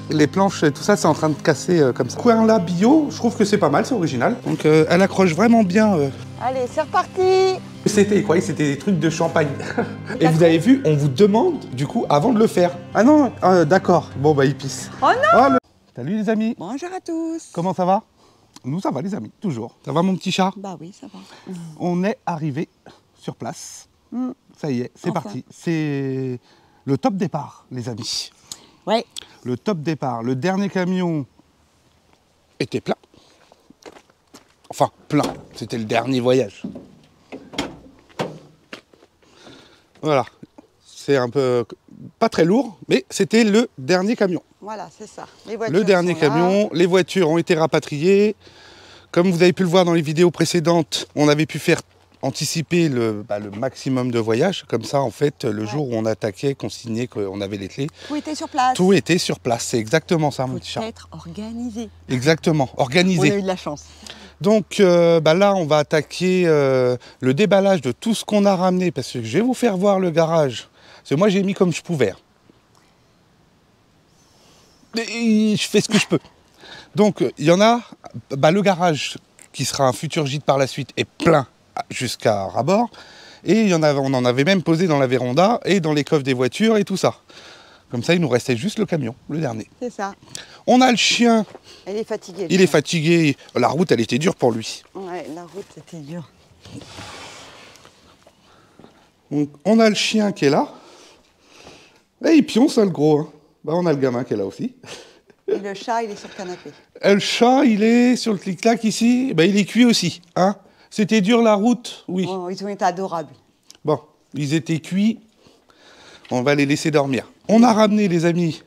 Les planches et tout ça, c'est en train de casser comme ça. Coin là bio, je trouve que c'est pas mal, c'est original. Donc elle accroche vraiment bien. Allez, c'est reparti. C'était quoi? C'était des trucs de champagne. Et vous avez vu, on vous demande du coup avant de le faire. Ah non, d'accord. Bon bah il pisse. Oh non. Salut les amis. Bonjour à tous. Comment ça va? Nous ça va les amis, toujours. Ça va mon petit chat? Bah oui, ça va. On est arrivé sur place. Ça y est, c'est parti. C'est le top départ les amis. Ouais. Le top départ. Le dernier camion était plein. Enfin, plein. C'était le dernier voyage. Voilà. C'est un peu... pas très lourd, mais c'était le dernier camion. Voilà, c'est ça. Les voitures le dernier sont camion. là. Les voitures ont été rapatriées. Comme vous avez pu le voir dans les vidéos précédentes, on avait pu faire anticiper le maximum de voyages. Comme ça, en fait, le jour où on attaquait, qu'on signait, qu'on avait les clés, Tout était sur place. tout était sur place. C'est exactement ça, mon petit chat. Faut être organisé. Exactement, organisé. On a eu de la chance. Donc là, on va attaquer le déballage de tout ce qu'on a ramené, parce que je vais vous faire voir le garage. Parce que moi, j'ai mis comme je pouvais. Et je fais ce que je peux. Donc, il y en a, le garage, qui sera un futur gîte par la suite, est plein jusqu'à ras-bord. Et il y en avait, on en avait même posé dans la véranda et dans les coffres des voitures et tout ça. Comme ça, il nous restait juste le camion, le dernier. C'est ça. On a le chien. Il est fatigué. Il est fatigué. La route, elle était dure pour lui. Ouais, la route, c'était dur. Donc, on a le chien qui est là. Et il pionce, le gros. Hein. On a le gamin qui est là aussi. Et le chat, il est sur le canapé. Et le chat, il est sur le clic-clac ici. Il est cuit aussi. Hein. C'était dur la route, oui. Oh, ils ont été adorables. Bon, ils étaient cuits. On va les laisser dormir. On a ramené, les amis,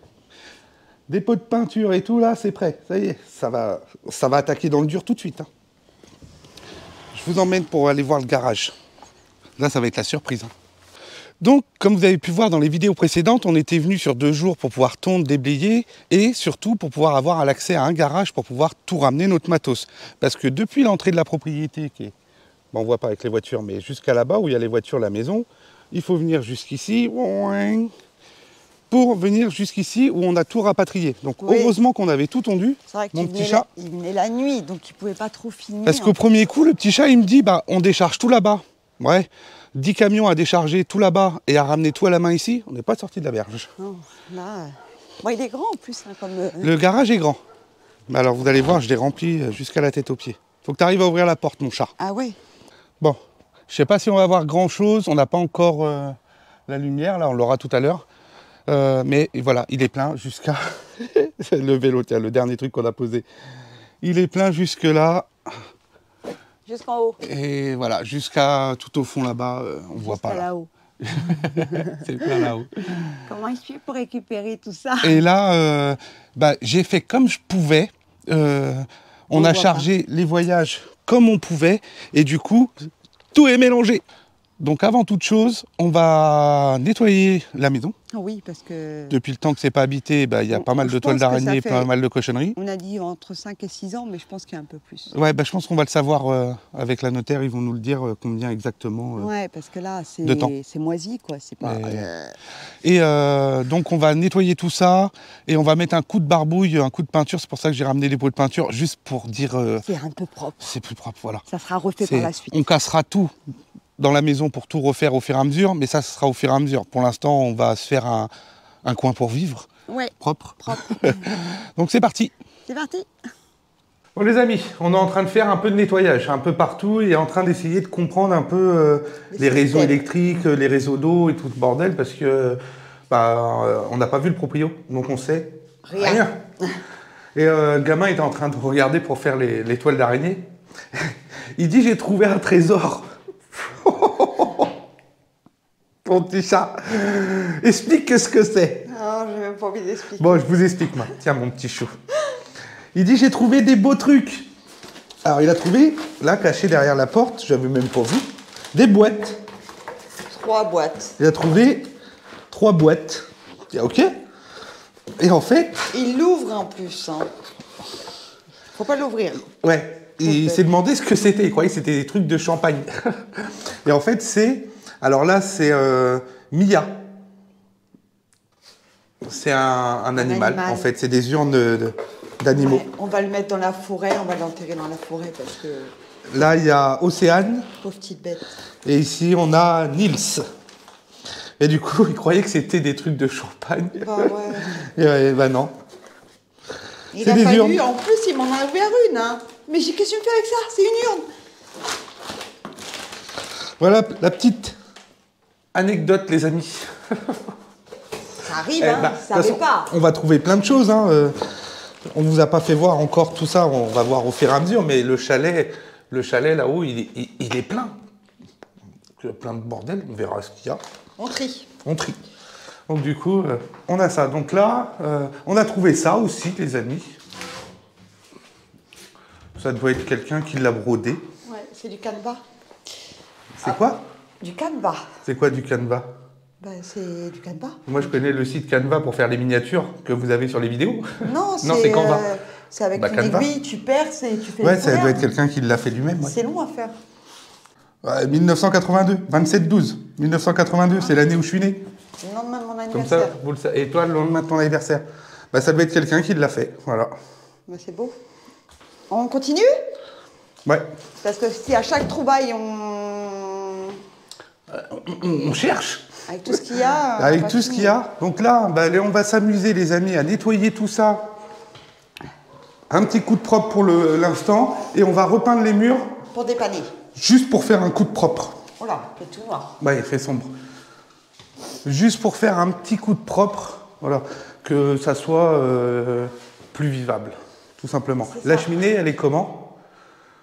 des pots de peinture et tout, là, c'est prêt. Ça y est, ça va attaquer dans le dur tout de suite. Hein. Je vous emmène pour aller voir le garage. Là, ça va être la surprise. Hein. Donc, comme vous avez pu voir dans les vidéos précédentes, on était venu sur 2 jours pour pouvoir tondre, déblayer et surtout pour pouvoir avoir l'accès à un garage pour pouvoir tout ramener notre matos. Parce que depuis l'entrée de la propriété, qui est, on ne voit pas avec les voitures, mais jusqu'à là-bas où il y a les voitures, la maison, il faut venir jusqu'ici pour venir jusqu'ici où on a tout rapatrié. Donc heureusement qu'on avait tout tondu. C'est vrai que mon petit chat. Il venait la nuit, donc il ne pouvait pas trop filmer. Parce qu'au premier coup, le petit chat, il me dit, on décharge tout là-bas. Ouais. 10 camions à décharger tout là-bas et à ramener tout à la main ici, on n'est pas sorti de la berge. Non, là, il est grand en plus. Hein, comme, Le garage est grand. Alors vous allez voir, je l'ai rempli jusqu'à la tête aux pieds. Faut que tu arrives à ouvrir la porte, mon chat. Ah ouais. Bon, je sais pas si on va voir grand-chose. On n'a pas encore la lumière, là, on l'aura tout à l'heure. Mais voilà, il est plein jusqu'à... le vélo, tiens, le dernier truc qu'on a posé. Il est plein jusque là. Jusqu'en haut. Et voilà, jusqu'à tout au fond là-bas, on voit pas. Là-haut. C'est plein là-haut. Comment je fais pour récupérer tout ça? Et là, j'ai fait comme je pouvais. On a chargé les voyages comme on pouvait. Et du coup, tout est mélangé. Donc avant toute chose, on va nettoyer la maison. Oui, parce que... Depuis le temps que c'est pas habité, il y a pas mal de toiles d'araignée, pas mal de cochonneries. On a dit entre 5 et 6 ans, mais je pense qu'il y a un peu plus. Ouais, je pense qu'on va le savoir avec la notaire, ils vont nous le dire combien exactement ouais, parce que là, c'est moisi, quoi. C'est pas... Et donc on va nettoyer tout ça, et on va mettre un coup de barbouille, un coup de peinture, c'est pour ça que j'ai ramené les pots de peinture, juste pour dire... c'est un peu propre. C'est plus propre, voilà. Ça sera refait par la suite. On cassera tout dans la maison pour tout refaire au fur et à mesure, mais ça, ce sera au fur et à mesure. Pour l'instant, on va se faire un coin pour vivre, propre. Donc c'est parti. C'est parti. Bon les amis, on est en train de faire un peu de nettoyage, un peu partout, et en train d'essayer de comprendre un peu les réseaux électriques, les réseaux d'eau et tout le bordel, parce que on n'a pas vu le proprio, donc on sait rien. Et le gamin était en train de regarder pour faire les toiles d'araignée. Il dit, j'ai trouvé un trésor. Ton petit chat, explique ce que c'est. Non, j'ai même pas envie d'expliquer. Bon, je vous explique, moi. Tiens, mon petit chou. Il dit, j'ai trouvé des beaux trucs. Alors, il a trouvé, là, caché derrière la porte, j'avais même pas vu, des boîtes. 3 boîtes. Il a trouvé 3 boîtes. Ok. Et en fait... Il l'ouvre en plus. Hein. Faut pas l'ouvrir. Ouais. Il s'est demandé ce que c'était. Il croyait que c'était des trucs de champagne. Et en fait, c'est... Alors là, c'est Mia. C'est un animal, en fait. C'est des urnes d'animaux. Ouais, on va le mettre dans la forêt, on va l'enterrer dans la forêt parce que... Là, il y a Océane. Pauvre petite bête. Et ici, on a Nils. Et du coup, ils croyaient que c'était des trucs de champagne. Bah ouais. Et bah non. Il a des fallu, urnes. en plus, il m'en a ouvert une. Hein. Mais qu'est-ce que tu me fais avec ça? C'est une urne. Voilà la petite anecdote, les amis. Ça arrive, hein, Bah, ça savait pas. On va trouver plein de choses. Hein. On ne vous a pas fait voir encore tout ça. On va voir au fur et à mesure. Mais le chalet là-haut, il est plein. Plein de bordel. On verra ce qu'il y a. On trie. On trie. Donc du coup, on a ça. Donc là, on a trouvé ça aussi, les amis. Ça doit être quelqu'un qui l'a brodé. Ouais, c'est du canevas. C'est quoi? Du canevas. C'est quoi du canevas? Ben, c'est du canevas. Moi, je connais le site Canva pour faire les miniatures que vous avez sur les vidéos. Non, c'est Canva. C'est avec une Canva. aiguille, tu perces et tu fais Ouais, les ça doit couleurs. être quelqu'un qui l'a fait lui-même. Ouais. C'est long à faire. 1982, 27-12. 1982, c'est l'année où je suis né. C'est le lendemain de mon Comme anniversaire. ça, vous le savez. Et toi, le lendemain de ton anniversaire. Bah, ça doit être quelqu'un qui l'a fait. Voilà. Ben, c'est beau. On continue? Ouais. Parce que si à chaque trouvaille, On cherche. avec tout ce qu'il y a... on Avec va tout ce qu'il y finir. a. Donc là, bah, on va s'amuser, les amis, à nettoyer tout ça. Un petit coup de propre pour l'instant. Et on va repeindre les murs Pour dépanner. juste pour faire un coup de propre. Oh là, c'est tout noir. Ouais, il fait sombre. Juste pour faire un petit coup de propre. Voilà. Que ça soit plus vivable. Tout simplement. C'est La ça. cheminée, elle est comment?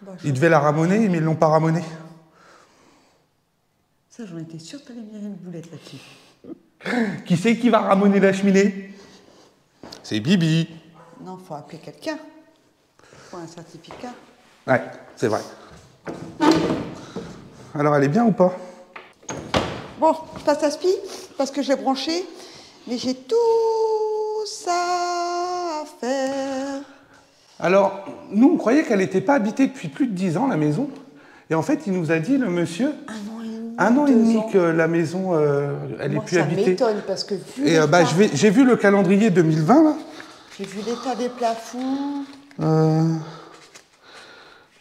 Bah, Ils devaient la ramoner, mais ils ne l'ont pas ramonée. ça, j'en étais sûre que t'allais me dire une boulette là-dessus. Qui c'est qui va ramoner la cheminée? C'est Bibi. Non, faut appeler quelqu'un. Faut un certificat. Ouais, c'est vrai. Alors, elle est bien ou pas? Bon, je passe à spi parce que j'ai branché, mais j'ai tout ça à faire. Alors, nous, on croyait qu'elle n'était pas habitée depuis plus de 10 ans, la maison. Et en fait, il nous a dit, le monsieur, 1 an et demi 2 ans. que la maison, elle n'est Moi, plus ça habitée. m'étonne parce que vu Et l'état, j'ai vu le calendrier 2020, là. j'ai vu l'état des plafonds.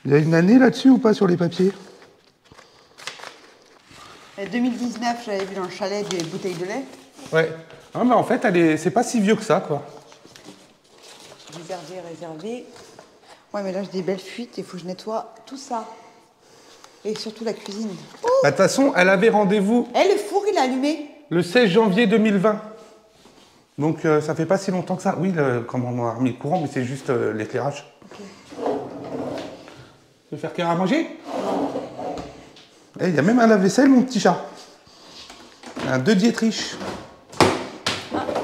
Il y a une année là-dessus ou pas sur les papiers? Et 2019, j'avais vu dans le chalet des bouteilles de lait. Ouais. Ah, mais en fait, c'est pas si vieux que ça, quoi. Réservé. Ouais, mais là, j'ai des belles fuites. Il faut que je nettoie tout ça. Et surtout la cuisine. Oh, Bah, de toute façon, elle avait rendez-vous le four, il est allumé. le 16 janvier 2020. Donc, ça fait pas si longtemps que ça. Oui, comme on a remis le courant, mais c'est juste l'éclairage. Ok. Tu veux faire cuire à manger? Eh, il y a même un lave-vaisselle, mon petit chat. Un 2 Dietrich.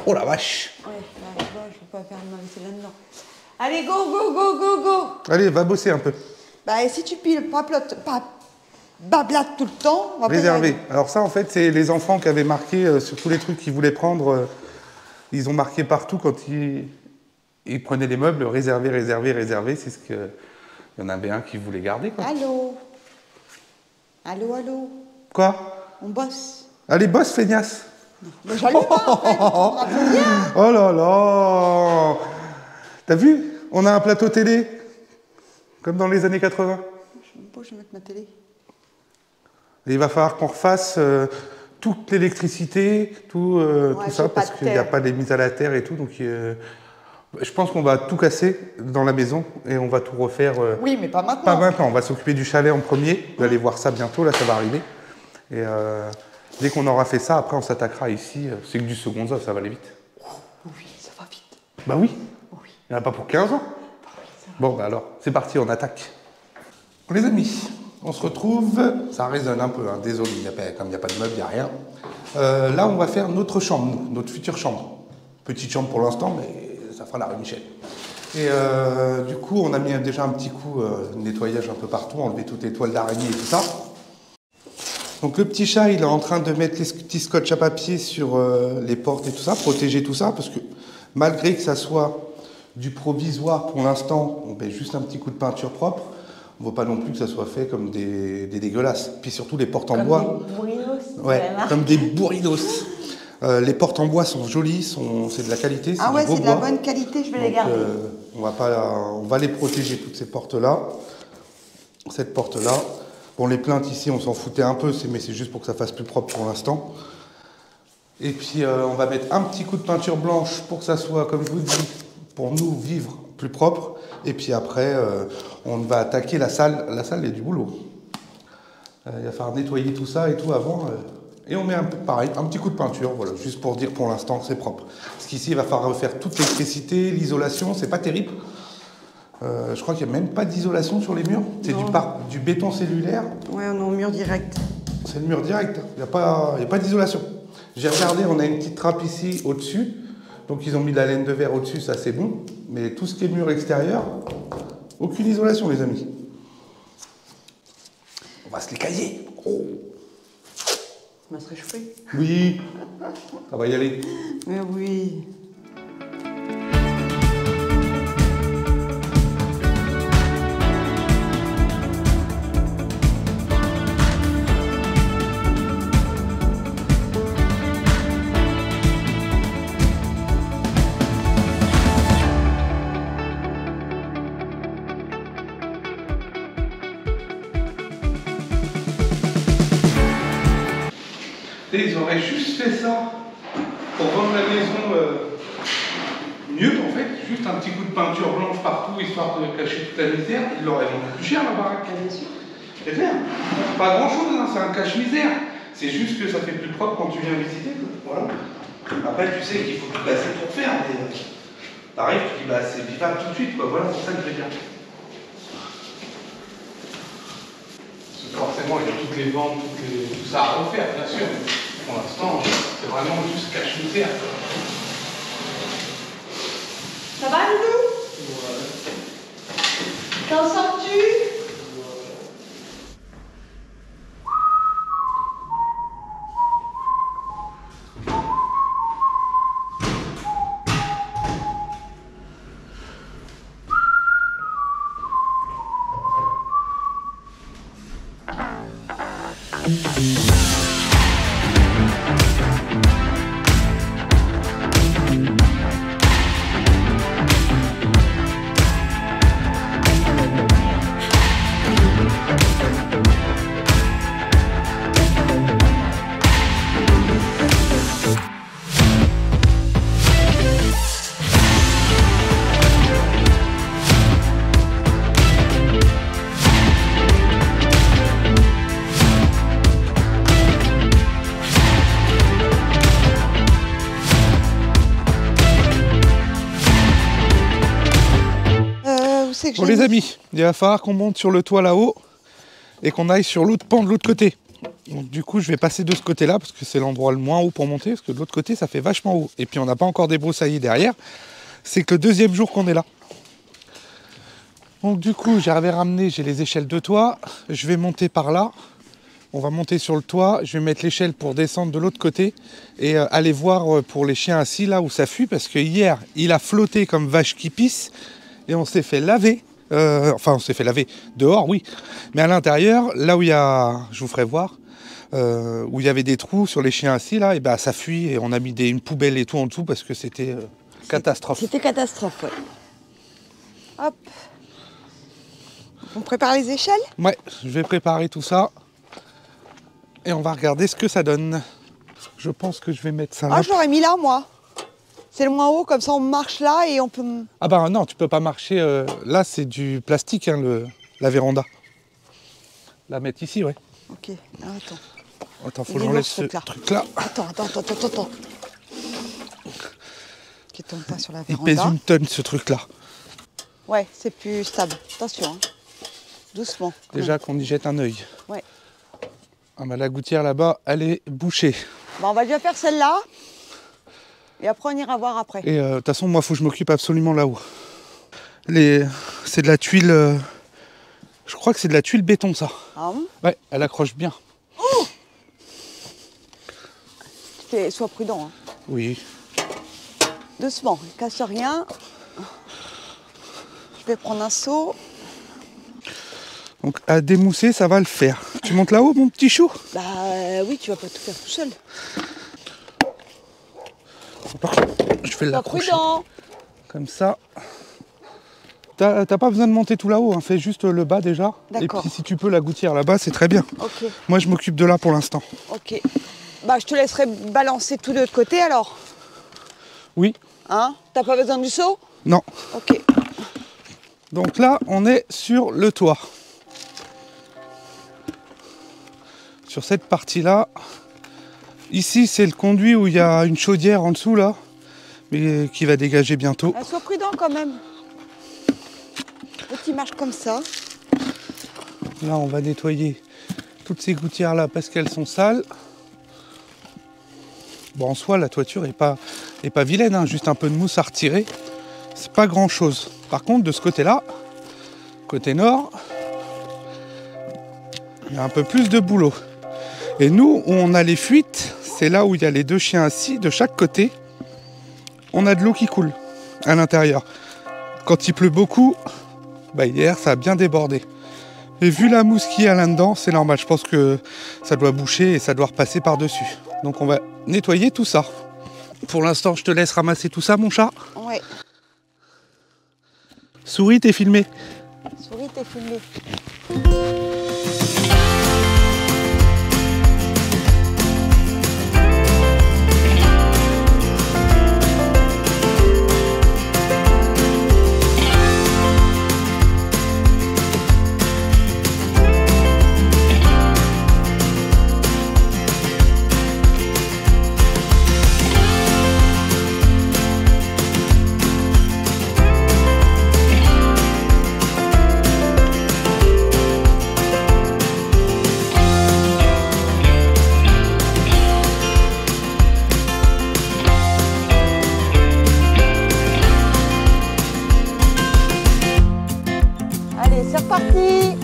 Oh la vache. Ouais, là, je peux pas faire ma vaisselle là-dedans. Allez, go, go, go, go, go. Allez, va bosser un peu. Bah, et si tu piles, pas bablates tout le temps, on va pas y Réservé. arriver. Alors ça, en fait, c'est les enfants qui avaient marqué sur tous les trucs qu'ils voulaient prendre. Ils ont marqué partout quand ils prenaient les meubles, réservé, réservé, réservé. C'est ce que... Il y en avait un qui voulait garder, quoi. Allô? Allô, allô? Quoi? On bosse. Allez, bosse, feignasse. Mais j'allume pas, en fait. On va faire bien. Oh là là. T'as vu? On a un plateau télé. Comme dans les années 80. Je sais même pas où je vais mettre ma télé. Et il va falloir qu'on refasse toute l'électricité, tout ça, j'ai pas parce de qu'il n'y a terre. pas des mises à la terre et tout. Donc, je pense qu'on va tout casser dans la maison et on va tout refaire. Oui, mais pas maintenant. Pas maintenant, on va s'occuper du chalet en premier. Vous allez voir ça bientôt, là, ça va arriver. Et dès qu'on aura fait ça, après, on s'attaquera ici. C'est que du second œuvre, ça va aller vite. Oui, ça va vite. Bah oui, Oui. il n'y en a pas pour 15 ans. Bon, bah alors, c'est parti, on attaque. Les amis, on se retrouve. Ça résonne un peu, hein, désolé, comme il n'y a pas de meubles, il n'y a rien. Là, on va faire notre chambre, notre future chambre. Petite chambre pour l'instant, mais ça fera la rue Michel. Et du coup, on a mis déjà un petit coup de nettoyage un peu partout, enlever toutes les toiles d'araignée et tout ça. Donc le petit chat, il est en train de mettre les petits scotch à papier sur les portes et tout ça, protéger tout ça, parce que malgré que ça soit du provisoire pour l'instant, on met juste un petit coup de peinture propre. On ne veut pas non plus que ça soit fait comme des dégueulasses. Puis surtout les portes en bois. Des bourrinos, Ouais, comme des bourrinos. Les portes en bois sont jolies, c'est de la qualité. Ah ouais, c'est de la bonne qualité, je vais les garder. On va les protéger, toutes ces portes-là. Cette porte-là. Bon, les plaintes ici, on s'en foutait un peu, mais c'est juste pour que ça fasse plus propre pour l'instant. Et puis, on va mettre un petit coup de peinture blanche pour que ça soit, comme je vous dis, pour nous vivre plus propre. Et puis après, on va attaquer la salle. La salle, il y a du boulot. Il va falloir nettoyer tout ça et tout avant. Et on met pareil, un petit coup de peinture, voilà, juste pour dire pour l'instant que c'est propre. Parce qu'ici, il va falloir refaire toute l'électricité, l'isolation, c'est pas terrible. Je crois qu'il n'y a même pas d'isolation sur les murs. C'est du béton cellulaire. Ouais, on est en mur direct. C'est le mur direct, il n'y a pas d'isolation. J'ai regardé, on a une petite trappe ici au-dessus. Donc ils ont mis de la laine de verre au-dessus, ça c'est bon. Mais tout ce qui est mur extérieur, aucune isolation les amis. On va se les cailler. Oh. Ça va se réchauffer. Oui, ça va y aller. Mais oui. Ils auraient juste fait ça pour vendre la maison mieux en fait, juste un petit coup de peinture blanche partout histoire de cacher toute la misère. Ils l'auraient vendu plus cher la baraque. Bien sûr. C'est clair. Pas grand chose, hein, c'est un cache-misère. C'est juste que ça fait plus propre quand tu viens visiter. Quoi. Voilà. Après tu sais qu'il faut tout casser pour faire, mais t'arrives, tu dis bah c'est vivable tout de suite, quoi. Voilà, c'est ça que je veux dire. Forcément, il y a toutes les ventes, tout ça à refaire, bien sûr. Pour l'instant, c'est vraiment juste cache-misère. Ça va, Loulou? Ouais. T'en sors-tu? Bon les amis, il va falloir qu'on monte sur le toit là-haut et qu'on aille sur l'autre pan de l'autre côté. Donc du coup je vais passer de ce côté-là parce que c'est l'endroit le moins haut pour monter, parce que de l'autre côté ça fait vachement haut. Et puis on n'a pas encore débroussaillé derrière, c'est que le deuxième jour qu'on est là. Donc du coup j'avais ramené, j'ai les échelles de toit, je vais monter par là. On va monter sur le toit, je vais mettre l'échelle pour descendre de l'autre côté et aller voir pour les chiens assis là où ça fuit, parce que hier il a flotté comme vache qui pisse et on s'est fait laver. Enfin, on s'est fait laver dehors, oui. Mais à l'intérieur, là où il y a, je vous ferai voir, où il y avait des trous sur les chiens assis, là, et ben ça fuit et on a mis une poubelle et tout en dessous parce que c'était catastrophe. C'était catastrophe, ouais. Hop. On prépare les échelles? Ouais, je vais préparer tout ça et on va regarder ce que ça donne. Je pense que je vais mettre ça là. Ah, je l'aurais mis là, moi. C'est le moins haut, comme ça on marche là et on peut... Ah bah non, tu peux pas marcher. Là, c'est du plastique, hein, la véranda. La mettre ici, ouais. Ok, attends. Attends, faut que j'enlève ce truc-là. Attends. Qui tombe pas sur la Il véranda. pèse une tonne, ce truc-là. Ouais, c'est plus stable. Attention, hein. Doucement. Déjà qu'on y jette un œil. Ouais. Ah bah la gouttière là-bas, elle est bouchée. Bah, on va déjà faire celle-là. Et après, on ira voir après. Et de toute façon, moi, il faut que je m'occupe absolument là-haut. C'est de la tuile... Je crois que c'est de la tuile béton, ça. Ah bon? Ouais, elle accroche bien. Oh! Sois prudent. Hein. Oui. Doucement, casse rien. Je vais prendre un seau. Donc, à démousser, ça va le faire. Tu montes là-haut, mon petit chou? Bah oui, tu vas pas tout faire tout seul. Je vais l'accrocher prudent. comme ça. T'as pas besoin de monter tout là-haut, hein. Fais juste le bas déjà. Et D'accord. puis si tu peux la gouttière là-bas, c'est très bien. Ok, Moi, je m'occupe de là pour l'instant. ok. Bah, je te laisserai balancer tout de l'autre côté alors. Oui. Hein? T'as pas besoin du seau? Non. Ok. Donc là, on est sur le toit. Sur cette partie-là. Ici, c'est le conduit où il y a une chaudière en dessous, là. Mais qui va dégager bientôt. Ah, sois prudent quand même. Petit marche comme ça. Là, on va nettoyer toutes ces gouttières-là parce qu'elles sont sales. Bon, en soi, la toiture est pas vilaine, hein. Juste un peu de mousse à retirer. C'est pas grand-chose. Par contre, de ce côté-là, côté nord, il y a un peu plus de boulot. Et nous, où on a les fuites, c'est là où il y a les deux chiens assis de chaque côté. On a de l'eau qui coule à l'intérieur. Quand il pleut beaucoup, bah hier, ça a bien débordé. Et vu la mousse qu'il y a là-dedans, c'est normal. Je pense que ça doit boucher et ça doit repasser par-dessus. Donc on va nettoyer tout ça. Pour l'instant, je te laisse ramasser tout ça, mon chat. Ouais. Souris, t'es filmé. Souris, t'es filmé. Allez, c'est reparti.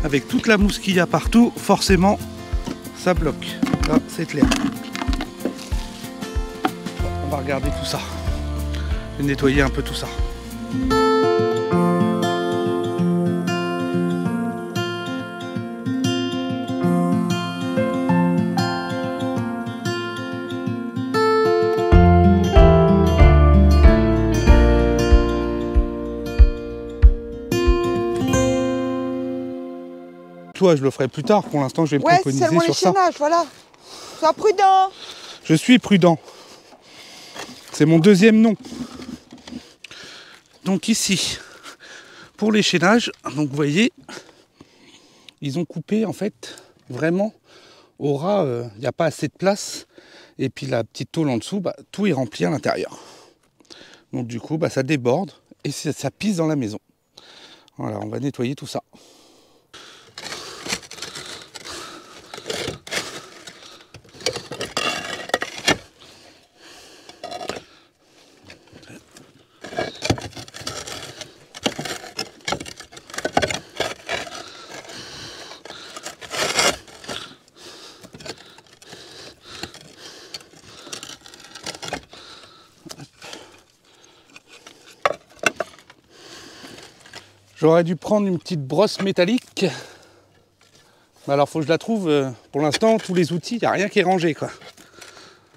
Avec toute la mousse qu'il y a partout, forcément, ça bloque. Là, c'est clair. On va regarder tout ça. Je vais nettoyer un peu tout ça. Toi, je le ferai plus tard. Pour l'instant, je vais me Ouais, c'est préconiser seulement sur ça. l'échaînage, voilà. Sois prudent. Je suis prudent. C'est mon deuxième nom. Donc ici, pour l'échaînage, donc vous voyez, ils ont coupé en fait vraiment au ras. Il n'y a pas assez de place. Et puis la petite tôle en dessous, bah, tout est rempli à l'intérieur. Donc du coup, bah, ça déborde et ça pisse dans la maison. Voilà, on va nettoyer tout ça. J'aurais dû prendre une petite brosse métallique. Mais alors, faut que je la trouve. Pour l'instant, tous les outils, il n'y a rien qui est rangé, quoi.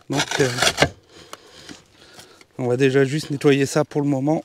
Donc, on va déjà juste nettoyer ça pour le moment.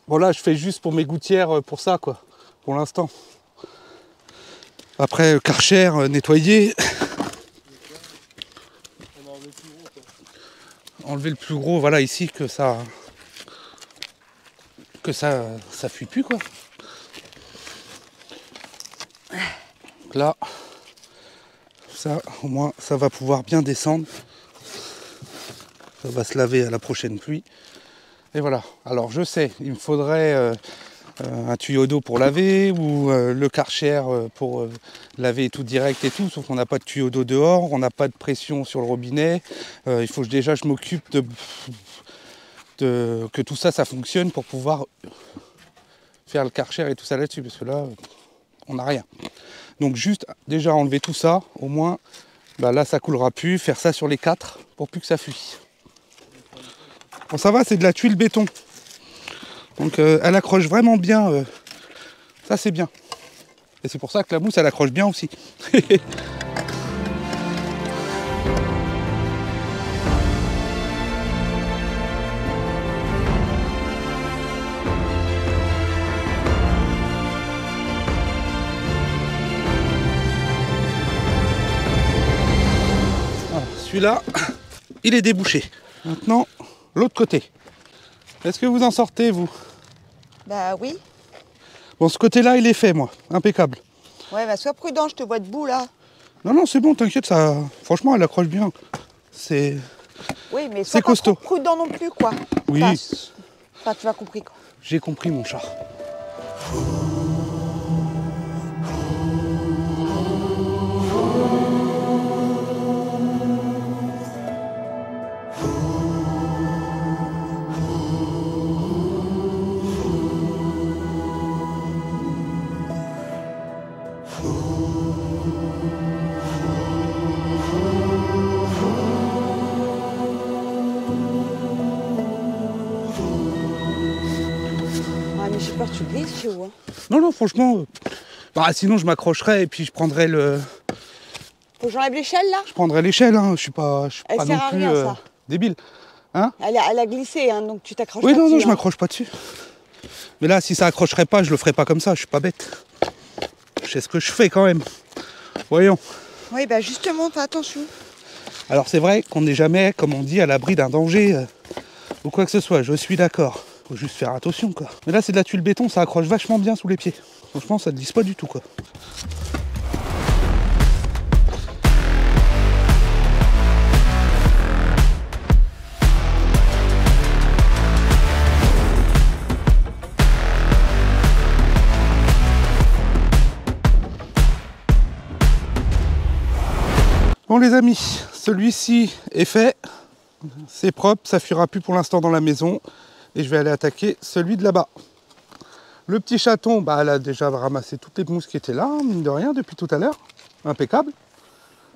Bon là, je fais juste pour mes gouttières, pour ça, quoi, pour l'instant. Après, Karcher, nettoyer. Enlever le plus gros, voilà, ici, que ça... que ça fuit plus, quoi. Donc là, ça, au moins, ça va pouvoir bien descendre. Ça va se laver à la prochaine pluie. Et voilà. Alors, je sais, il me faudrait un tuyau d'eau pour laver ou le Karcher pour laver tout direct et tout, sauf qu'on n'a pas de tuyau d'eau dehors, on n'a pas de pression sur le robinet. Il faut que déjà je m'occupe que tout ça, ça fonctionne pour pouvoir faire le Karcher et tout ça là-dessus, parce que là, on n'a rien. Donc juste déjà enlever tout ça, au moins, bah là ça coulera plus, faire ça sur les 4 pour plus que ça fuit. Bon, ça va, c'est de la tuile béton. Donc elle accroche vraiment bien, ça c'est bien. Et c'est pour ça que la mousse elle accroche bien aussi. Celui-là, il est débouché. Maintenant, l'autre côté. Est-ce que vous en sortez, vous? Bah oui. Bon, ce côté-là, il est fait, moi. Impeccable. Ouais, bah sois prudent, je te vois debout là. Non, non, c'est bon, t'inquiète, ça. Franchement, elle accroche bien. C'est. Oui, mais sois pas costaud. trop prudent non plus, quoi. Oui. Enfin, tu as compris, quoi. J'ai compris, mon chat. J'ai peur que tu glisses chez vous. Hein. Non, non, franchement, bah, sinon je m'accrocherais et puis je prendrais le. Faut que j'enlève l'échelle là? Je prendrais l'échelle, hein. Je suis pas Elle non sert à plus rien, ça. débile. Hein? Elle a glissé, hein, donc tu t'accroches oui, pas non, dessus. non, je m'accroche pas dessus. Mais là, si ça accrocherait pas, je le ferais pas comme ça, je suis pas bête. Je sais ce que je fais quand même. Voyons. Oui, bah justement, fais attention. Alors c'est vrai qu'on n'est jamais, comme on dit, à l'abri d'un danger ou quoi que ce soit, je suis d'accord. Faut juste faire attention, quoi. Mais là, c'est de la tuile béton, ça accroche vachement bien sous les pieds. Franchement, ça ne glisse pas du tout, quoi. Bon les amis, celui-ci est fait, c'est propre, ça fuira plus pour l'instant dans la maison et je vais aller attaquer celui de là-bas. Le petit chaton, bah, elle a déjà ramassé toutes les mousses qui étaient là, mine de rien, depuis tout à l'heure. Impeccable.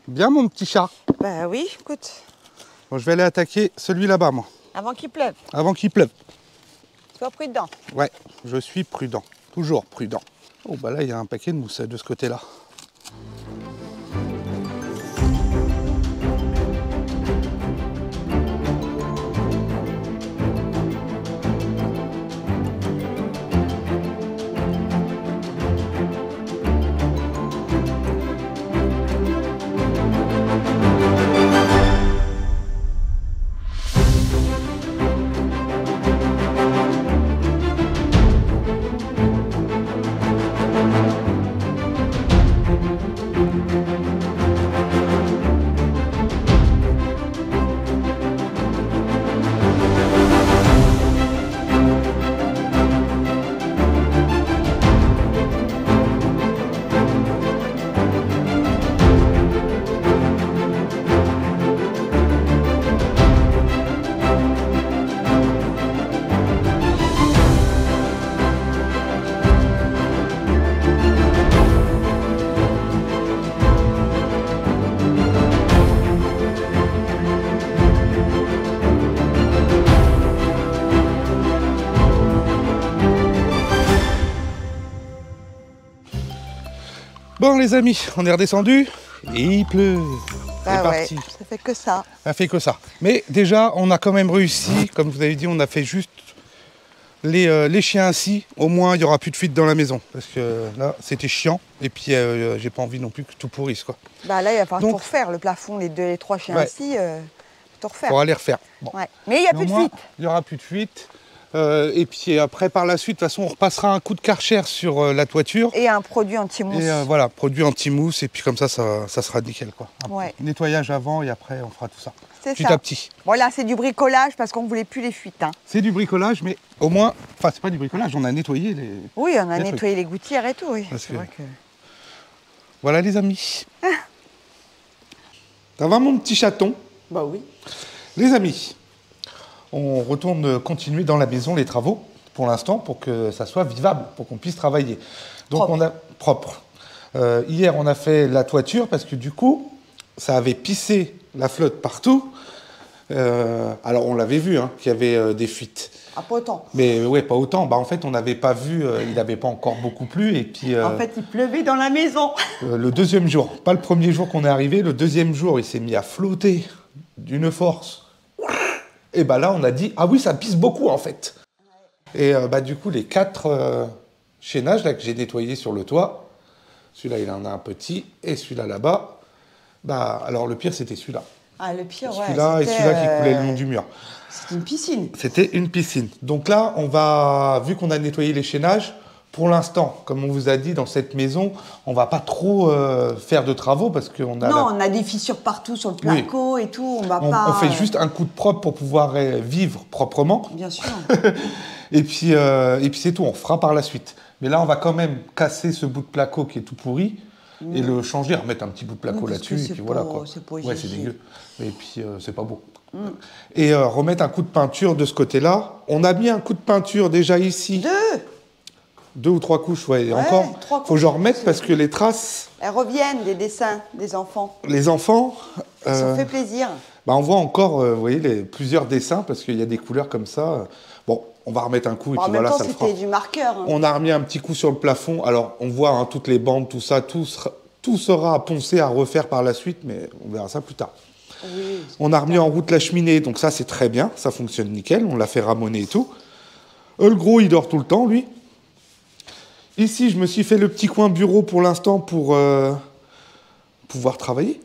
Bien mon petit chat. Bah oui, écoute. Bon, je vais aller attaquer celui là-bas, moi. Avant qu'il pleuve. Avant qu'il pleuve. Sois prudent. Ouais, je suis prudent. Toujours prudent. Oh bah là, il y a un paquet de mousse de ce côté-là. Bon les amis, on est redescendu et il pleut. Bah c'est ouais, parti. ça fait que ça. Ça fait que ça. Mais déjà, on a quand même réussi. Comme vous avez dit, on a fait juste les chiens assis. Au moins, il n'y aura plus de fuite dans la maison. Parce que là, c'était chiant. Et puis, j'ai pas envie non plus que tout pourrisse, quoi. Bah là, il va falloir Donc, tout refaire. Le plafond, les 3 chiens ouais. assis, tout refaire. Pour aller refaire. Bon. Ouais. Mais il n'y a plus de Néanmoins, fuite. Il n'y aura plus de fuite. Et puis après, par la suite, de toute façon, on repassera un coup de Karcher sur la toiture. Et un produit anti-mousse. Et voilà, produit anti-mousse. Et puis comme ça sera nickel, quoi. Ouais. Nettoyage avant et après, on fera tout ça. C'est Petit ça. à petit. Voilà, c'est du bricolage parce qu'on ne voulait plus les fuites. Hein. C'est du bricolage, mais au moins... Enfin, c'est pas du bricolage, on a nettoyé les... Oui, on a nettoyé les gouttières et tout, oui. Parce que... vrai que... Voilà, les amis. Ça va, mon petit chaton? Bah oui. Les amis, on retourne continuer dans la maison les travaux, pour l'instant, pour que ça soit vivable, pour qu'on puisse travailler. Donc Propre. on a... Propre. Hier, on a fait la toiture, parce que du coup, ça avait pissé la flotte partout. Alors on l'avait vu, hein, qu'il y avait des fuites. Ah, pas autant. Mais ouais, pas autant. Bah, en fait, on n'avait pas vu, il n'avait pas encore beaucoup plu. Et puis, En fait, il pleuvait dans la maison. le deuxième jour, pas le premier jour qu'on est arrivé, le deuxième jour, il s'est mis à flotter d'une force. Et bah là, on a dit, ah oui, ça pisse beaucoup en fait. Et bah du coup, les 4 chaînages là, que j'ai nettoyés sur le toit, celui-là, il en a un petit, et celui-là là-bas, bah alors le pire, c'était celui-là. Ah, le pire, ouais. Celui-là et celui-là qui coulaient le long du mur. C'était une piscine. C'était une piscine. Donc là, on va, vu qu'on a nettoyé les chaînages, pour l'instant, comme on vous a dit, dans cette maison, on va pas trop faire de travaux parce qu'on a... Non, on a des fissures partout sur le placo et tout. On fait juste un coup de propre pour pouvoir vivre proprement. Bien sûr. et puis c'est tout, on fera par la suite. Mais là, on va quand même casser ce bout de placo qui est tout pourri et le changer, remettre un petit bout de placo là-dessus. Et puis voilà, quoi. C'est pas ouais, c'est dégueu. Et puis, c'est pas beau. Et remettre un coup de peinture de ce côté-là. On a mis un coup de peinture déjà ici. 2 ou 3 couches, ouais. Et encore, faut que j'en remette parce que les traces... Elles reviennent, des dessins des enfants. Les enfants... Ça fait plaisir. Bah on voit encore, vous voyez, plusieurs dessins parce qu'il y a des couleurs comme ça. Bon, on va remettre un coup et puis voilà, ça le fera. C'était du marqueur. Hein. On a remis un petit coup sur le plafond. Alors, on voit hein, toutes les bandes, tout ça, tout sera à poncer, à refaire par la suite, mais on verra ça plus tard. Oui, on a remis en route la cheminée, donc ça, c'est très bien. Ça fonctionne nickel. On l'a fait ramoner et tout. Le gros, il dort tout le temps, lui. Ici, je me suis fait le petit coin bureau pour l'instant pour pouvoir travailler,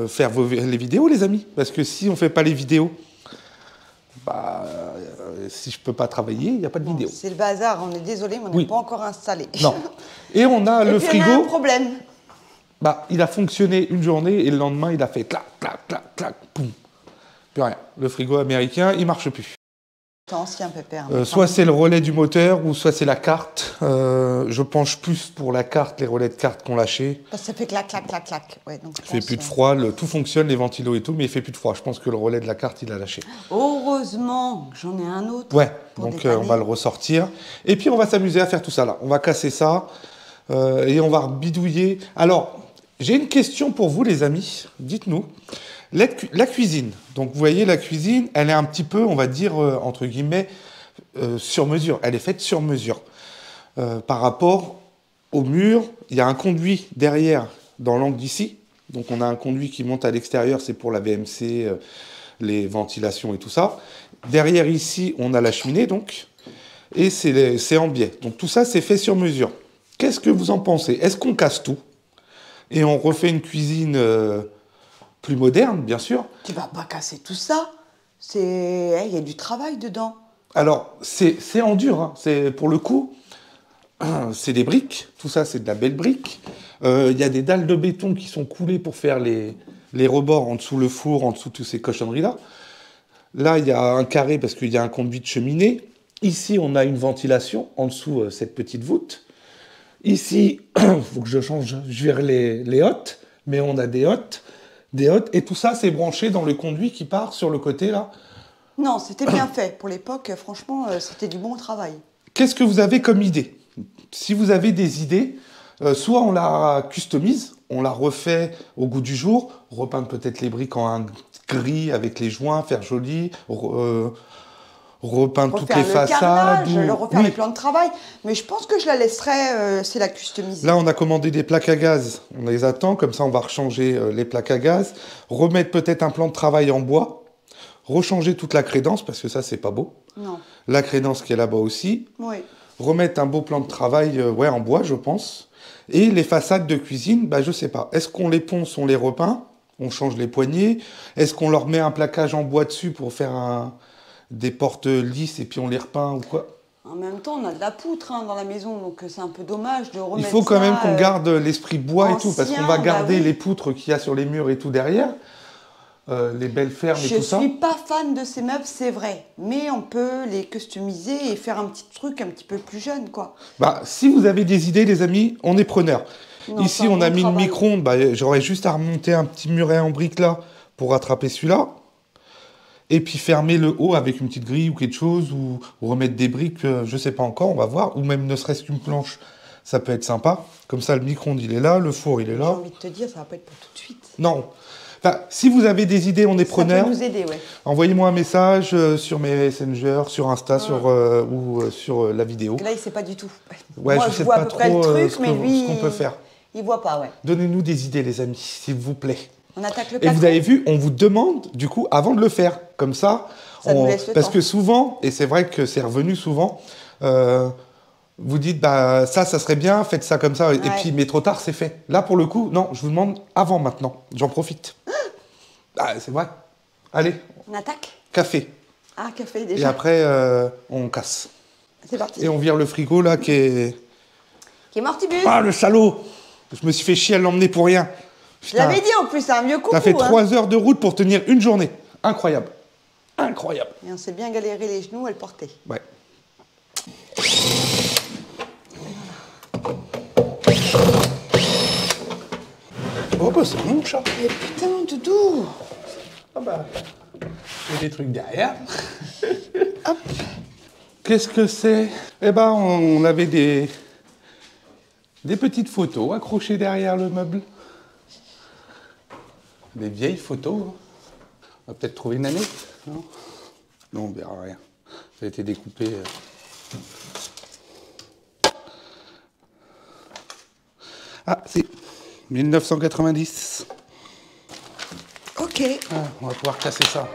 faire les vidéos, les amis. Parce que si on ne fait pas les vidéos, bah, si je ne peux pas travailler, il n'y a pas de vidéo. C'est le bazar, on est désolé, mais on n'est pas encore installé. Non. Et on a le frigo. On a un problème. Bah, il a fonctionné une journée et le lendemain, il a fait clac, clac, clac, clac, poum. Plus rien. Le frigo américain, il ne marche plus. C'est ancien, Pépère. Soit c'est le relais du moteur, ou soit c'est la carte. Je penche plus pour la carte, les relais de carte qu'on lâchait. Parce que ça fait clac, clac, clac, clac. Ouais, donc il fait plus de froid, tout fonctionne, les ventilos et tout, mais il fait plus de froid. Je pense que le relais de la carte, il a lâché. Heureusement que j'en ai un autre. Ouais, donc on va le ressortir. Et puis on va s'amuser à faire tout ça là. On va casser ça et on va bidouiller. Alors, j'ai une question pour vous, les amis. Dites-nous. La cuisine, donc vous voyez la cuisine, elle est un petit peu, on va dire, entre guillemets, sur mesure. Elle est faite sur mesure. Par rapport au mur, il y a un conduit derrière, dans l'angle d'ici. Donc on a un conduit qui monte à l'extérieur, c'est pour la VMC, les ventilations et tout ça. Derrière ici, on a la cheminée, donc, et c'est en biais. Donc tout ça, c'est fait sur mesure. Qu'est-ce que vous en pensez? Est-ce qu'on casse tout et on refait une cuisine... plus moderne, bien sûr. Tu vas pas casser tout ça. Il y a du travail dedans. Alors, c'est en dur. Hein. Pour le coup, c'est des briques. Tout ça, c'est de la belle brique. Il y a des dalles de béton qui sont coulées pour faire les rebords en dessous le four, en dessous toutes ces cochonneries-là. Là, il y a un carré parce qu'il y a un conduit de cheminée. Ici, on a une ventilation en dessous cette petite voûte. Ici, il faut que je change, je vire les hottes, mais on a des hottes. Et tout ça, c'est branché dans le conduit qui part sur le côté, là. Non, c'était bien fait. Pour l'époque, franchement, c'était du bon travail. Qu'est-ce que vous avez comme idée? Si vous avez des idées, soit on la customise, on la refait au goût du jour, repeindre peut-être les briques en un gris avec les joints, faire joli, repeindre toutes les façades. Refaire les plans de travail. Mais je pense que je la laisserai, c'est la customiser. Là, on a commandé des plaques à gaz. On les attend, comme ça, on va rechanger les plaques à gaz. Remettre peut-être un plan de travail en bois. Rechanger toute la crédence, parce que ça, c'est pas beau. Non. La crédence qui est là-bas aussi. Oui. Remettre un beau plan de travail en bois, je pense. Et les façades de cuisine, je sais pas. Est-ce qu'on les ponce, on les repeint? On change les poignées? Est-ce qu'on leur met un plaquage en bois dessus pour faire des portes lisses et puis on les repeint ou quoi. En même temps, on a de la poutre hein, dans la maison, donc c'est un peu dommage de remettre Il faut quand ça, même qu'on garde l'esprit bois et tout, parce qu'on va ancien, garder bah oui. les poutres qu'il y a sur les murs et tout derrière, les belles fermes et Je tout ça. suis pas fan de ces meubles, c'est vrai, mais on peut les customiser et faire un petit truc un petit peu plus jeune, quoi. Bah, si vous avez des idées, les amis, on est preneurs. Non, Ici, c'est un on a bon mis le travail. micro-ondes, bah, j'aurais juste à remonter un petit muret en brique là pour rattraper celui-là. Et puis fermer le haut avec une petite grille ou quelque chose, ou remettre des briques, je sais pas encore, on va voir. Ou même ne serait-ce qu'une planche, ça peut être sympa. Comme ça, le micro-ondes, il est là, le four, il est J'ai là. envie de te dire, ça va pas être pour tout de suite. Non. Enfin, si vous avez des idées, on est Ça preneurs. peut nous aider, ouais. Envoyez-moi un message sur mes Messenger, sur Insta, sur la vidéo. Là, il sait pas du tout. Ouais, Moi, je je sais vois pas à peu près trop le truc, ce mais lui, qu'on peut faire. il voit pas, ouais. Donnez-nous des idées, les amis, s'il vous plaît. On attaque le Et plafond. vous avez vu, on vous demande, du coup, avant de le faire. Comme ça, Ça nous laisse le parce temps. que souvent, et c'est vrai que c'est revenu souvent, vous dites, bah ça serait bien, faites ça comme ça. Et Ouais. puis, mais trop tard, c'est fait. Là, pour le coup, non, je vous demande avant maintenant. J'en profite. Ah, c'est vrai. Allez, On attaque. café. Ah, café Et déjà. après, on casse. C'est parti. Et on vire le frigo, là, qui est... Qui est mortibus. Ah, le salaud! Je me suis fait chier à l'emmener pour rien. Je l'avais dit en plus, c'est un vieux coucou. T'as fait hein. 3 heures de route pour tenir une journée. Incroyable. Incroyable. Et on s'est bien galéré les genoux à le porter. Ouais. Oh bah c'est mon chat. Mais putain, Doudou. Ah bah, il y a des trucs derrière. Hop. Qu'est-ce que c'est? Eh ben, on avait des petites photos accrochées derrière le meuble. Des vieilles photos. Hein. On va peut-être trouver une année. Non, non, on verra rien. Ça a été découpé. Ah, si. 1990. Ok. Ah, on va pouvoir casser ça.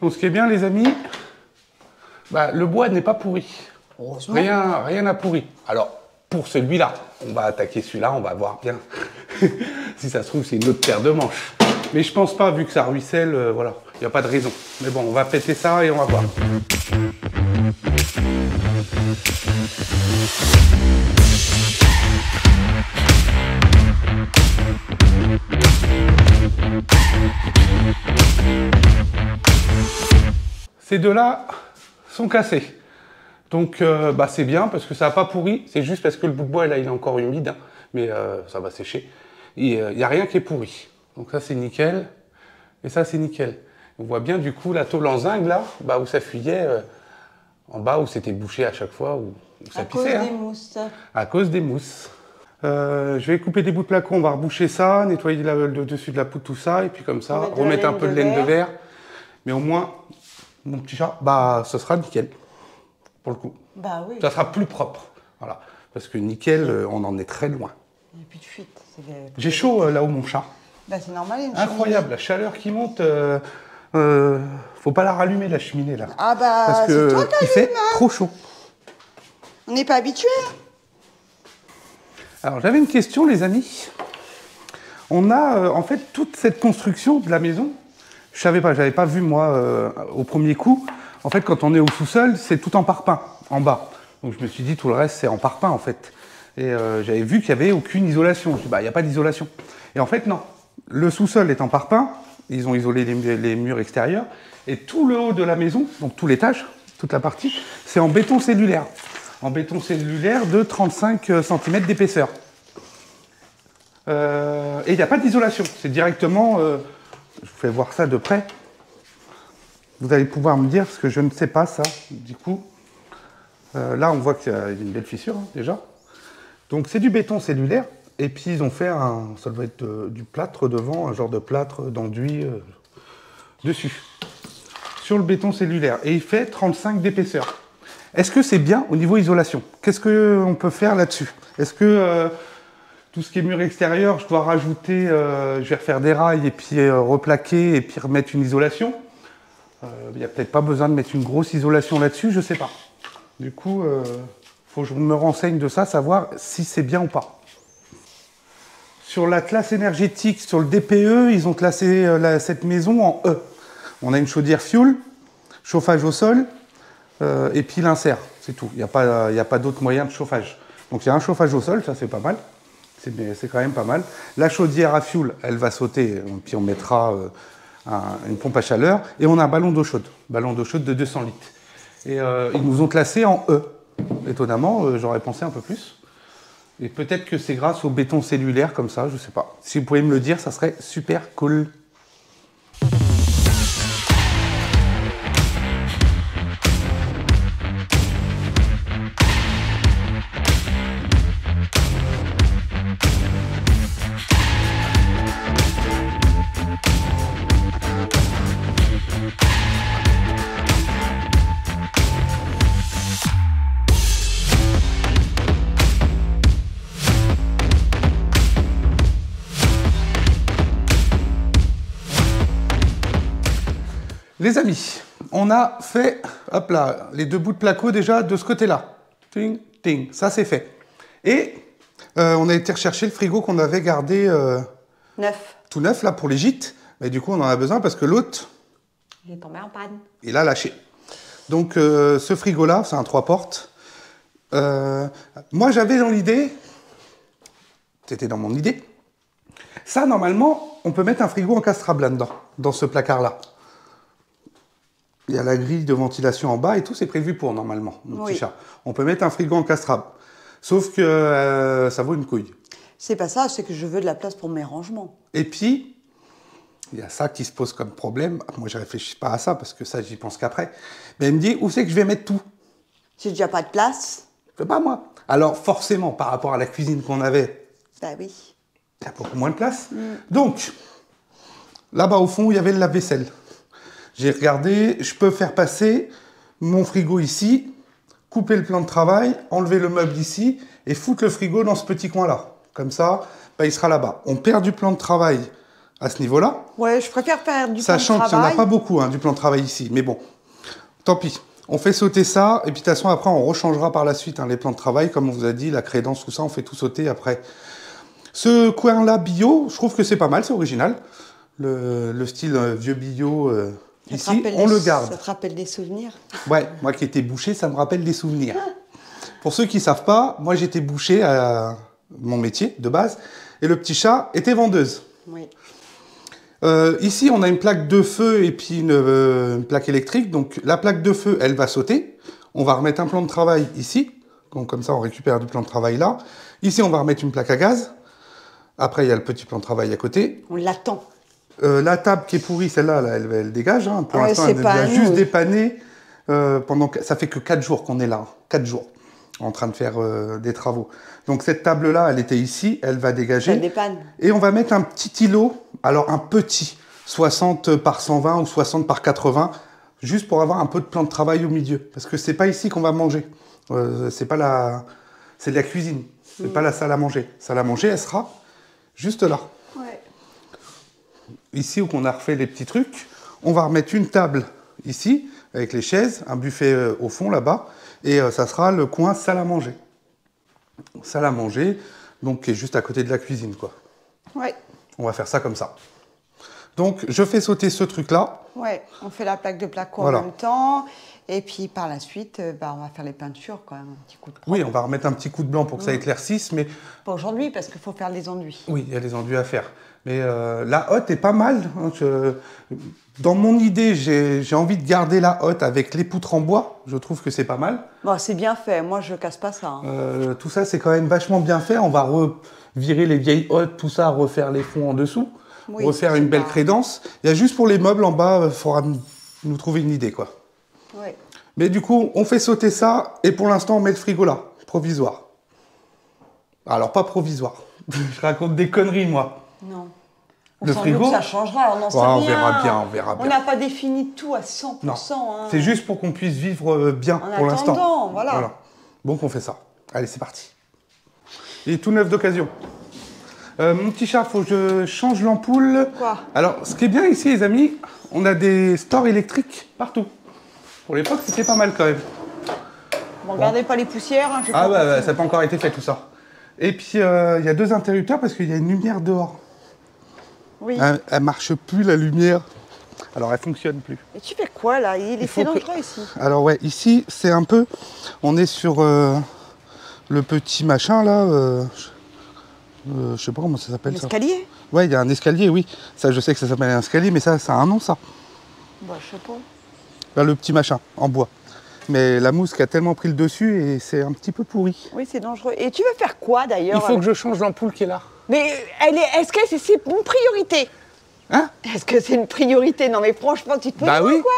Donc ce qui est bien les amis, bah, le bois n'est pas pourri. Heureusement. Rien n'a pourri. Alors, pour celui-là, on va attaquer celui-là, on va voir bien. Si ça se trouve, c'est une autre paire de manches. Mais je pense pas, vu que ça ruisselle, voilà, il n'y a pas de raison. Mais bon, on va péter ça et on va voir. Ces deux-là sont cassés. Donc bah, c'est bien parce que ça n'a pas pourri. C'est juste parce que le bout de bois là, il est encore humide, hein, mais ça va sécher. Il n'y a rien qui est pourri. Donc ça c'est nickel. Et ça c'est nickel. On voit bien du coup la tôle en zinc là, bah, où ça fuyait en bas, où c'était bouché à chaque fois, où ça À cause pissait. des Hein, mousses. à cause des mousses. Je vais couper des bouts de placo, on va reboucher ça, nettoyer le dessus de la poutre, tout ça, et puis comme ça, Remettre de la remettre un laine peu de de laine de verre. verre. Mais au moins, mon petit chat, bah, ce sera nickel, pour le coup. Bah oui. Ça sera plus propre, voilà. Parce que nickel, on en est très loin. Il n'y a plus de fuite. J'ai chaud là-haut, mon chat. Bah c'est normal, il y a une Incroyable, la chaleur qui monte. Faut pas la rallumer, la cheminée, là. Ah bah, Parce c'est que toi qui il fait allumes, hein. trop chaud. On n'est pas habitué. Alors j'avais une question les amis. On a en fait toute cette construction de la maison. Je savais pas, j'avais pas vu moi au premier coup. En fait quand on est au sous-sol, c'est tout en parpaing en bas. Donc je me suis dit tout le reste c'est en parpaing en fait. Et j'avais vu qu'il y avait aucune isolation. Je me suis dit bah il y a pas d'isolation. Et en fait non. Le sous-sol est en parpaing. Ils ont isolé les murs extérieurs. Et tout le haut de la maison, donc tout l'étage, toute la partie, c'est en béton cellulaire. En béton cellulaire de 35 cm d'épaisseur. Et il n'y a pas d'isolation. C'est directement... je vous fais voir ça de près. Vous allez pouvoir me dire, parce que je ne sais pas ça, du coup. Là, on voit qu'il y a une belle fissure, hein, déjà. Donc, c'est du béton cellulaire. Et puis, ils ont fait ça doit être du plâtre devant, un genre de plâtre d'enduit dessus. Sur le béton cellulaire. Et il fait 35 d'épaisseur. Est-ce que c'est bien au niveau isolation? Qu'est-ce qu'on peut faire là-dessus? Est-ce que tout ce qui est mur extérieur, je dois rajouter, je vais refaire des rails et puis replaquer et puis remettre une isolation? Il n'y a peut-être pas besoin de mettre une grosse isolation là-dessus, je ne sais pas. Du coup, faut que je me renseigne de ça, savoir si c'est bien ou pas. Sur la classe énergétique, sur le DPE, ils ont classé cette maison en E. On a une chaudière fuel, chauffage au sol, et puis l'insert, c'est tout. Il n'y a pas d'autres moyens de chauffage. Donc il y a un chauffage au sol, ça c'est pas mal. C'est quand même pas mal. La chaudière à fuel, elle va sauter, puis on mettra une pompe à chaleur. Et on a un ballon d'eau chaude de 200 litres. Et ils nous ont classé en E. Étonnamment, j'aurais pensé un peu plus. Et peut-être que c'est grâce au béton cellulaire comme ça, je sais pas. Si vous pouvez me le dire, ça serait super cool. Les amis, on a fait, hop là, les 2 bouts de placo déjà de ce côté-là. Ting, ting, ça c'est fait. Et on a été rechercher le frigo qu'on avait gardé tout neuf là pour les gîtes. Mais du coup, on en a besoin parce que l'autre, il est tombé en panne. Il a lâché. Donc ce frigo-là, c'est un 3 portes. Moi, j'avais dans l'idée, c'était dans mon idée, ça, normalement, on peut mettre un frigo encastrable là-dedans, dans ce placard-là. Il y a la grille de ventilation en bas et tout, c'est prévu pour, normalement, mon petit chat. On peut mettre un frigo encastrable. Sauf que ça vaut une couille. C'est pas ça, c'est que je veux de la place pour mes rangements. Et puis, il y a ça qui se pose comme problème. Moi, je ne réfléchis pas à ça, parce que ça, j'y pense qu'après. Mais elle me dit, où c'est que je vais mettre tout? J'ai déjà pas de place. C'est pas moi. Alors, forcément, par rapport à la cuisine qu'on avait, bah oui, il y a beaucoup moins de place. Donc, là-bas, au fond, il y avait le lave-vaisselle. J'ai regardé, je peux faire passer mon frigo ici, couper le plan de travail, enlever le meuble ici et foutre le frigo dans ce petit coin-là. Comme ça, bah, il sera là-bas. On perd du plan de travail à ce niveau-là. Ouais, je préfère perdre du plan de travail. Sachant qu'il n'y en a pas beaucoup, hein, du plan de travail ici. Mais bon, tant pis. On fait sauter ça, et puis de toute façon, après, on rechangera par la suite les plans de travail. Comme on vous a dit, la crédence, tout ça, on fait tout sauter après. Ce coin-là bio, je trouve que c'est pas mal, c'est original. Le style vieux bio... ici, on le garde. Ça te rappelle des souvenirs? Ouais, moi qui étais boucher, ça me rappelle des souvenirs. Pour ceux qui ne savent pas, moi j'étais boucher à mon métier de base, et le petit chat était vendeuse. Oui. Ici, on a une plaque de feu et puis une plaque électrique. Donc la plaque de feu, elle va sauter. On va remettre un plan de travail ici. Donc comme ça, on récupère du plan de travail là. Ici, on va remettre une plaque à gaz. Après, il y a le petit plan de travail à côté. On l'attend. La table qui est pourrie, celle-là, là, elle dégage. Hein. Pour l'instant, elle a juste dépanné. Ça fait que 4 jours qu'on est là. 4 jours, en train de faire des travaux. Donc cette table-là, elle était ici, elle va dégager. Elle dépanne. Et on va mettre un petit îlot, alors un petit, 60 par 120 ou 60 par 80, juste pour avoir un peu de plan de travail au milieu. Parce que c'est pas ici qu'on va manger. C'est de la cuisine. C'est pas la salle à manger. La salle à manger, elle sera juste là. Ouais. Ici où on a refait les petits trucs, on va remettre une table ici, avec les chaises, un buffet au fond là-bas, et ça sera le coin salle à manger. Salle à manger, donc qui est juste à côté de la cuisine, quoi. Ouais. On va faire ça comme ça. Donc, je fais sauter ce truc-là. Ouais, on fait la plaque de placo Voilà. en même temps, et puis par la suite, on va faire les peintures quand même, un petit coup de propre. Oui, on va remettre un petit coup de blanc pour que ça éclaircisse, mais... Pas aujourd'hui, parce qu'il faut faire les enduits. Oui, il y a les enduits à faire. Mais la hotte est pas mal. Hein, dans mon idée, j'ai envie de garder la hotte avec les poutres en bois. Je trouve que c'est pas mal. Bon, c'est bien fait. Moi, je casse pas ça. Hein. Tout ça, c'est quand même vachement bien fait. On va virer les vieilles hottes, tout ça, refaire les fonds en dessous, Oui, refaire une belle crédence. Il y a juste pour les meubles en bas, il faudra nous trouver une idée, quoi. Oui. Mais du coup, on fait sauter ça, et pour l'instant, on met le frigo là, provisoire. Alors, pas provisoire. Je raconte des conneries, moi. Non. Le frigo, ça changera, on n'en sait rien. On verra bien, on verra bien. On n'a pas défini tout à 100%. Non, hein. c'est juste pour qu'on puisse vivre bien pour l'instant. En attendant, voilà. Donc on fait ça. Allez, c'est parti. Il est tout neuf d'occasion. Mon petit chat, faut que je change l'ampoule. Quoi? Alors, ce qui est bien ici, les amis, on a des stores électriques partout. Pour l'époque, c'était pas mal quand même. Bon, regardez pas les poussières. Hein, Ah bah, ça n'a pas encore été fait tout ça. Et puis il y a 2 interrupteurs parce qu'il y a une lumière dehors. Oui. Elle marche plus la lumière. Alors elle fonctionne plus. Et tu fais quoi là? C'est dangereux ici. Alors ouais, ici c'est un peu... On est sur le petit machin là. Je sais pas comment ça s'appelle ça. L'escalier? Ouais, il y a un escalier, oui. Ça, je sais que ça s'appelle un escalier, mais ça a un nom ça. Bah je sais pas. Là, le petit machin en bois. Mais la mousse qui a tellement pris le dessus et c'est un petit peu pourri. Oui, c'est dangereux. Et tu veux faire quoi d'ailleurs? Il faut que je change l'ampoule qui est là. Mais est-ce que c'est une priorité? Hein? Est-ce que c'est une priorité? Non mais franchement, tu te peux Bah oui. quoi?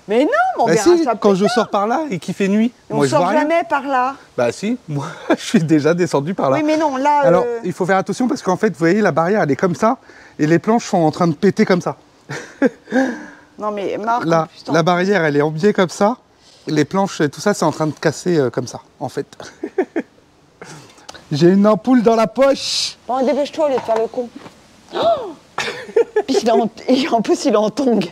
Mais non, on Bah verra si, ça quand plus je tard. sors par là et qu'il fait nuit, On moi je vois sort rien. jamais par là. Bah si, moi je suis déjà descendu par là. Oui, mais non, là... Alors, il faut faire attention parce qu'en fait, vous voyez, la barrière elle est comme ça et les planches sont en train de péter comme ça. Non mais Marc, Là, en plus, la barrière elle est en biais comme ça. Les planches et tout ça, c'est en train de casser comme ça, en fait. J'ai une ampoule dans la poche. Bon, dépêche-toi au lieu de faire le con. Oh puis en plus, il est en tongue.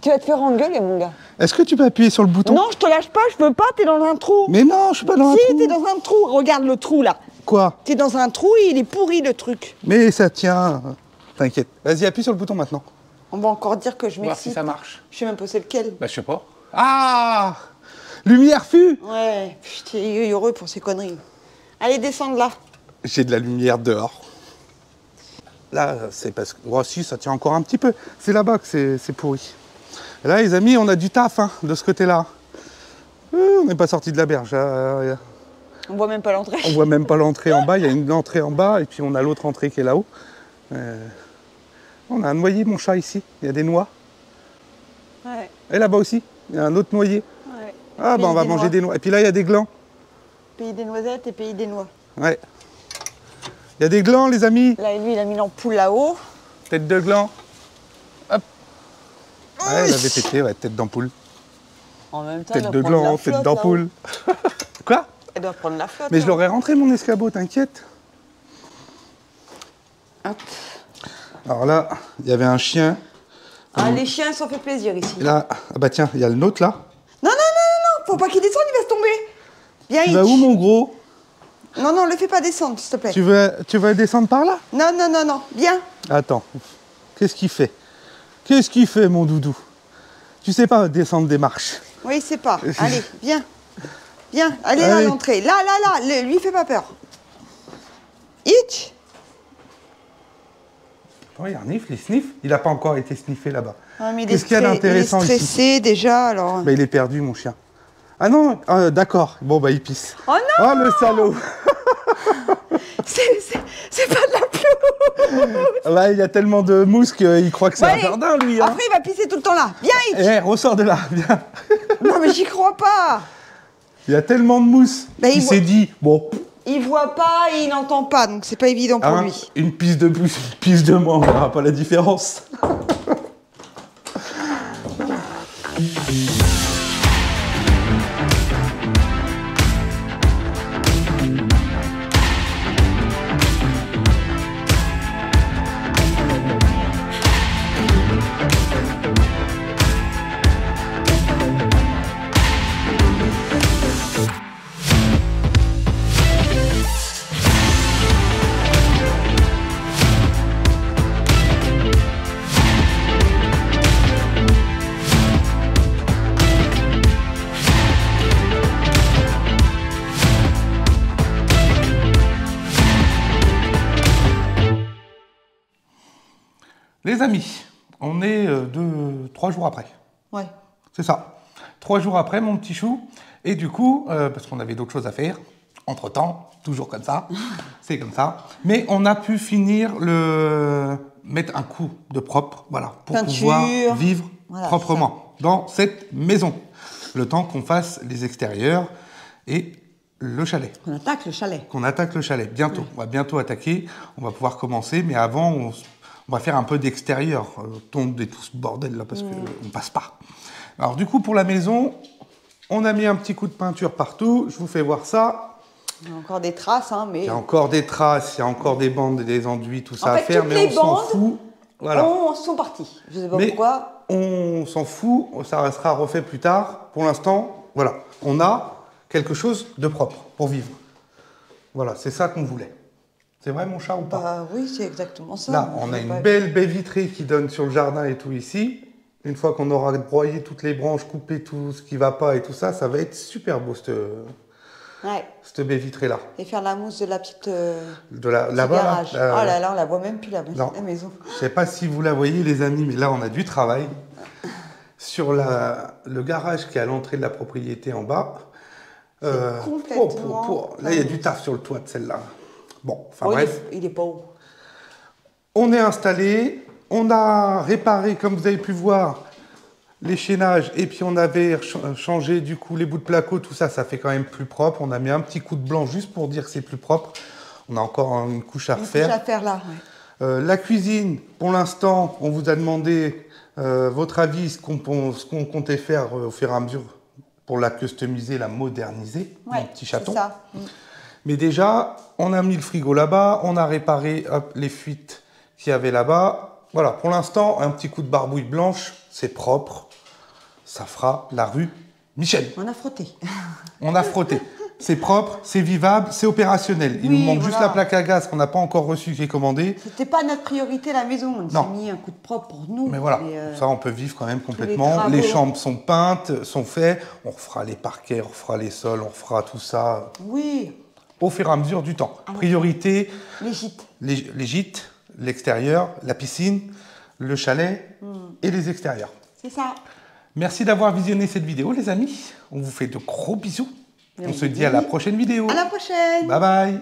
Tu vas te faire engueuler, mon gars. Est-ce que tu peux appuyer sur le bouton? Non, je te lâche pas, je peux pas, t'es dans un trou. Mais non, je suis pas dans un Si, trou. t'es dans un trou. Regarde le trou, là. Quoi? T'es dans un trou et il est pourri, le truc. Mais ça tient. T'inquiète. Vas-y, appuie sur le bouton maintenant. On va encore dire que je Voir si m'excite. ça marche. Je sais même pas c'est lequel. Bah, je sais pas. Ah! Lumière fut! Ouais, j'étais heureux pour ces conneries. Allez, descends de là. J'ai de la lumière dehors. Là, c'est parce que... Oh, si, ça tient encore un petit peu. C'est là-bas que c'est pourri. Et là, les amis, on a du taf hein, de ce côté-là. On n'est pas sorti de la berge. On voit même pas l'entrée. On voit même pas l'entrée en bas. Il y a une entrée en bas et puis on a l'autre entrée qui est là-haut. On a un noyer, mon chat, ici. Il y a des noix. Ouais, Et là-bas aussi, il y a un autre noyer. ouais. Ah, bah on va manger des noix. Et puis là, il y a des glands. Pays des noisettes et pays des noix. Ouais. Il y a des glands, les amis. Là, lui, il a mis l'ampoule là-haut. Tête de gland. Hop. Ouais, elle avait pété, ouais, tête d'ampoule. En même temps, Tête elle de doit prendre gland, la tête flotte, d'ampoule. Quoi? là-haut. Elle doit prendre la flotte. Mais je là. l'aurais rentré mon escabeau, t'inquiète. Hop. Alors là, il y avait un chien. Ah, les chiens s'en fait plaisir ici. Et là, ah bah tiens, il y a le nôtre là. Non, non, non, non, non, faut pas qu'il descende, il va se tomber. Viens, Tu vas où, mon gros? Non, non, le fais pas descendre, s'il te plaît. Tu veux descendre par là? Non, non, non, non, viens. Attends, qu'est-ce qu'il fait? Qu'est-ce qu'il fait, mon doudou? Tu sais pas descendre des marches. Oui, c'est pas. Allez, viens. Viens, allez à Allez. l'entrée. Là, là, là, lui, fais pas peur. Itch. Regarde, il sniffe. Il n'a pas encore été sniffé là-bas. Ah, mais il Qu'est-ce est qu'il y a d'intéressant Il est ici? stressé déjà, alors. Bah, il est perdu, mon chien. Ah non, d'accord. Bon, bah, il pisse. Oh non! Oh, le salaud! C'est pas de la pluie. Ouais, il y a tellement de mousse qu'il croit que c'est Bon, un allez. jardin, lui. Hein. Après, il va pisser tout le temps là. Viens, Itch. Eh, ressors de là, viens. Non, mais j'y crois pas. Il y a tellement de mousse. Bah, il il s'est dit, bon, Il voit pas et il n'entend pas, donc c'est pas évident pour hein, lui. une pisse de plus, une pisse de moins, on verra pas la différence. Les amis, on est 3 jours après. Ouais. C'est ça. 3 jours après, mon petit chou. Et du coup, parce qu'on avait d'autres choses à faire, entre-temps, toujours comme ça, c'est comme ça. Mais on a pu finir mettre un coup de propre, voilà, pour Peinture. pouvoir vivre Voilà, proprement dans cette maison. Le temps qu'on fasse les extérieurs et le chalet. On attaque le chalet. Qu'on attaque le chalet, bientôt. Ouais. On va bientôt attaquer, on va pouvoir commencer, mais avant, on va faire un peu d'extérieur, tombe et tout ce bordel là, parce qu'on passe pas. Alors du coup, pour la maison, on a mis un petit coup de peinture partout, je vous fais voir ça. Il y a encore des traces, hein, mais... Il y a encore des traces, il y a encore des bandes, des enduits, tout ça En à fait, faire, toutes mais les on s'en bandes fout. Voilà. sont partis. Je sais pas Mais pourquoi. on s'en fout, ça sera refait plus tard. Pour l'instant, voilà, on a quelque chose de propre pour vivre. Voilà, c'est ça qu'on voulait. C'est vrai, mon chat, ou pas? Bah oui, c'est exactement ça. Là, on a une belle baie vitrée qui donne sur le jardin et tout ici. Une fois qu'on aura broyé toutes les branches, coupé tout ce qui va pas et tout ça, ça va être super beau, cette baie vitrée-là. Et faire la mousse de la petite... De là-bas, oh là là, on la voit même plus, la maison. Je sais pas si vous la voyez, les amis, mais là, on a du travail. Sur le garage qui est à l'entrée de la propriété en bas. Complètement... Là, il y a du taf sur le toit de celle-là. Bon, enfin bref. Il est pas haut. On est installé, on a réparé, comme vous avez pu voir, les chaînages, et puis on avait changé du coup les bouts de placo, tout ça, ça fait quand même plus propre. On a mis un petit coup de blanc juste pour dire que c'est plus propre. On a encore une couche à refaire. Une couche à faire là, ouais. La cuisine, pour l'instant, on vous a demandé votre avis, ce qu'on comptait faire au fur et à mesure pour la customiser, la moderniser, mon petit chaton. C'est ça. Mais déjà, on a mis le frigo là-bas, on a réparé les fuites qu'il y avait là-bas. Voilà, pour l'instant, un petit coup de barbouille blanche, c'est propre. Ça fera la rue Michel. On a frotté. On a frotté. C'est propre, c'est vivable, c'est opérationnel. Il nous manque juste la plaque à gaz qu'on n'a pas encore reçue, qui est commandée. C'était pas notre priorité, la maison. On s'est mis un coup de propre pour nous. Mais voilà, ça, on peut vivre quand même complètement. Les chambres sont peintes, sont faites. On refera les parquets, on refera les sols, on refera tout ça. Oui. Au fur et à mesure du temps. Priorité, les gîtes. Les gîtes, l'extérieur, la piscine, le chalet et les extérieurs. C'est ça. Merci d'avoir visionné cette vidéo, les amis. On vous fait de gros bisous. On se dit à la prochaine vidéo. À la prochaine. Bye bye.